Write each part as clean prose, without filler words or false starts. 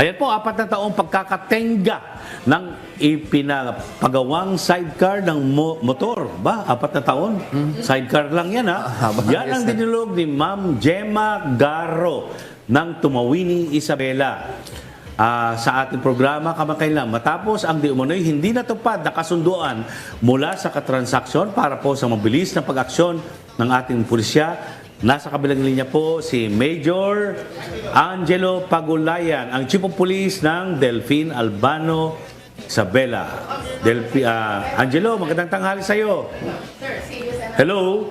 Ayan po, 4 na taong pagkakatenga ng ipinapagawang sidecar ng motor. Ba, 4 na taon? Sidecar lang yan, ha? Yan ang dinulog ni Ma'am Gemma Garro ng Tumawini, Isabela. Sa ating programa kamakailan matapos ang di umano'y hindi natupad na kasunduan mula sa katransaksyon para po sa mabilis na pag-aksyon ng ating pulisya. Nasa kabilang linya po si Major Angelo Pagulayan, ang Chief of Police ng Delfin Albano Isabela. Angelo, magandang tanghali sa iyo. Hello.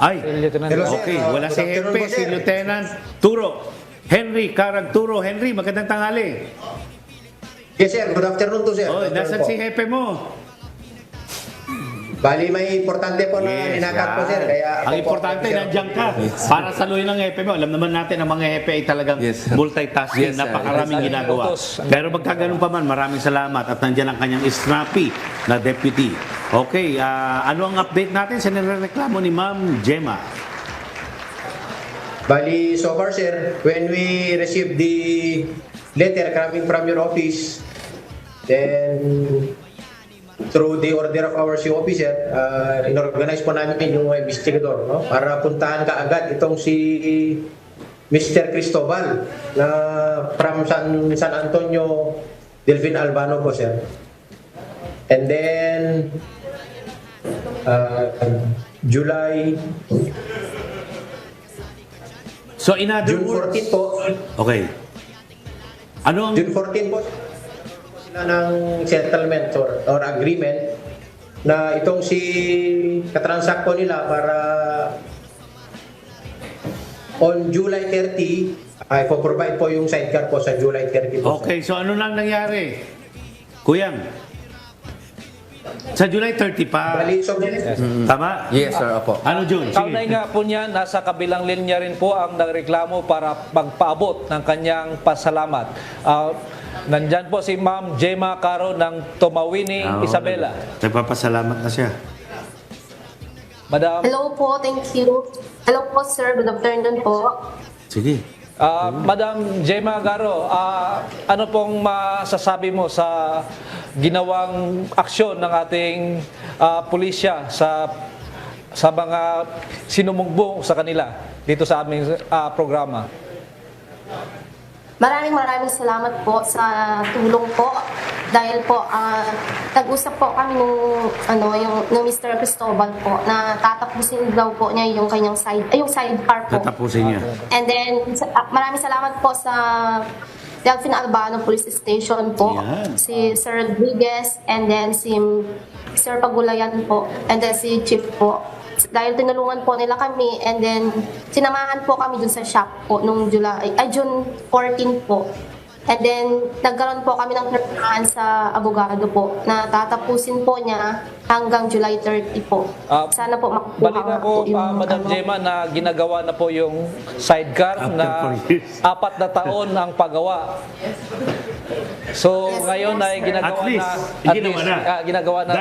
Ay, okay, wala si Hepe, si Lieutenant Turo. Henry Caragturo. Henry, magandang tanghali. Yes, sir. Good afternoon to, sir. Oh, nasan si Hepe mo? Bali, may importante po na hinakat po, sir. Kaya ang importante, nandiyan ka. Para saluhin ng Hepe mo. Alam naman natin ang mga Hepe ay talagang multitasking. Napakaraming ginagawa. Pero magkaganon pa man, maraming salamat. At nandiyan ang kanyang snappy na deputy. Okay, ano ang update natin sa nirereklamo ni Ma'am Gemma? Bali, so far, sir, when we received the letter coming from your office, then through the order of our CEO officer, inorganize po namin yung investigador, no? Para puntahan kaagad itong si Mr. Cristobal na from San Antonio, Delfin Albano po, sir. And then, July... So in other June words, 14 po. Okay. Ano ang June 14 po sila ng settlement or agreement na itong si katransak po nila para on July 30 ay po-provide po yung sidecar po sa July 30 po. Okay, so ano nang nangyari? Kuyang, sa July 30 pa. Bali, so, Tama? Yes, sir. Opo. Ano, June? Kaunay nga po niya, nasa kabilang linya rin po ang nagreklamo para magpaabot ng kanyang pasalamat. Nandyan po si Ma'am Gemma Garro ng Tumawini, Isabela. Nagpapasalamat na siya. Madam, Hello po, thank you. Hello po, sir. Good afternoon po. Sige. Madam Gemma Garro, ano pong masasabi mo sa ginawang aksyon ng ating pulisya sa mga sinumugbong sa kanila dito sa aming programa? Maraming salamat po sa tulong po dahil po nag-usap po kami nung Mr. Cristobal po na tatapusin daw po niya yung kanyang sidecar po. Tatapusin niya. And then maraming salamat po sa Delfin Albano Police Station po. Yan. Si Sir Rodriguez and then si Sir Pagulayan po and then si Chief po. Dahil tinulungan po nila kami and then sinamahan po kami dun sa shop po nung June 14 po. And then nagkaroon po kami ng terminahan sa abogado po na tatapusin po niya hanggang July 30 po. Sana po makukuha Balita ko, Madam Gemma, na ginagawa na po yung sidecar na 4 na taon ang paggawa. So ngayon ay ginagawa ginagawa na.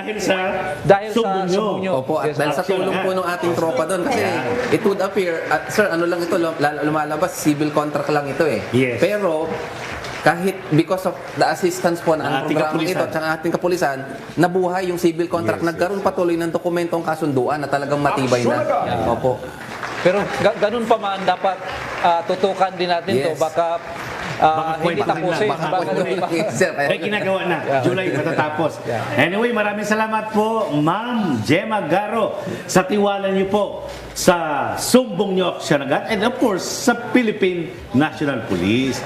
Dahil sa sumbong nyo. Opo, at dahil sa tulong po ng ating tropa doon kasi it would appear, sir, ano lang ito, lumalabas, civil contract lang ito eh. Yes. Pero kahit because of the assistance po ng programa ito at ng ating kapulisan, nabuhay yung civil contract, nagkaroon patuloy ng dokumentong kasunduan na talagang matibay na. Opo. Pero ganun pa man, dapat tutukan din natin to. Baka hindi tapusin. May ginagawa na. July matatapos. Anyway, maraming salamat po, Ma'am Gemma Garro, sa tiwala niyo po sa sumbong niyo aksyon agad and of course sa Philippine National Police.